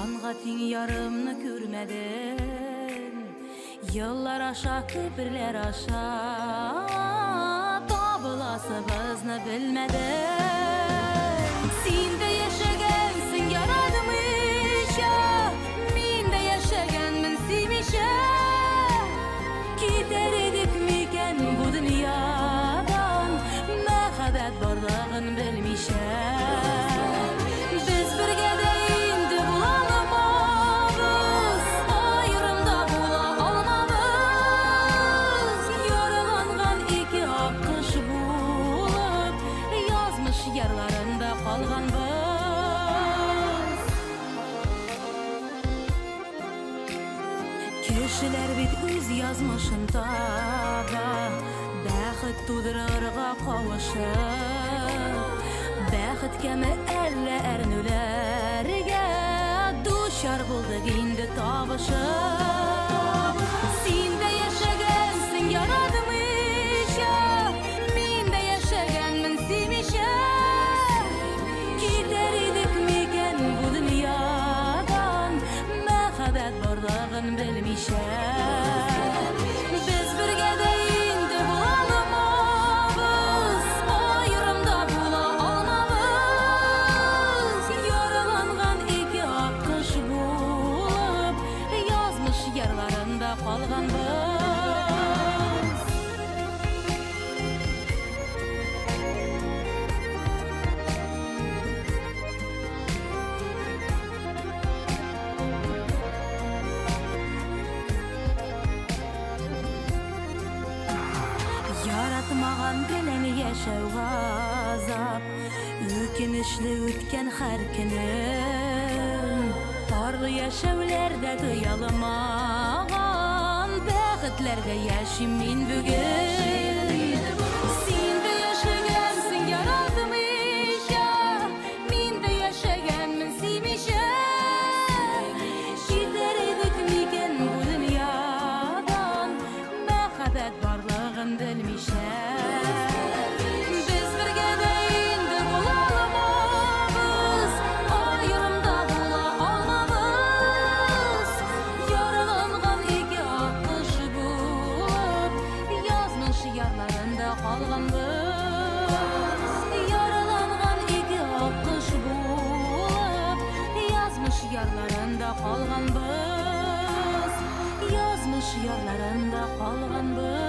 Canğa teң yarımını görmedin. Yıllar aşa, köpürler aşa, tabılası bizni bilmedin. Sen de yaşagansin yaratmışa, men de yaşaganmin sevmişa. Gider edik miken bu dünyadan, muhabbet barlığın bilmişe. Biz birge deyindi bulamamız, ayrımda bula almamız. Yaralangan iki akış bulup, yazmış yerlarında kalgan biz. Kişiler bit öz yazmışın taba, bäxit tudurarga kavuşup. Bäxit kemi elle ernülerge, duşar bulduk indi tabışıp. Sen de yaşagansin yaratmışa, men de yaşaganmin sevmişa. Gider edik miken bu dünyadan, muhabbet barlığın bilmişe. Biz birge deyindi bulamamız, ayrımda bula almamız. Yaralangan iki akış bulup, yazmış yerlarında kalgan biz. Yaratmagan bilen yaşaw gazap, ökünüşli ötken her günüm. Tarlı yaşawlarda duyalamagan, bäxitlerde yaşayım men bugün. Sen de yaşagansin yaratmışa, men de yaşaganmin sevmişa. Gider edik miken bu dünyadan, muhabbet barlığın bilmişe. Biz birge deyindi bulamamız, ayrımda bula almamız. Yaralangan iki akış bulup, yazmış yerlarında kalgan biz. Yaralangan iki akış bulup, yazmış yerlarında kalgan biz. Yazmış yerlarında kalgan biz.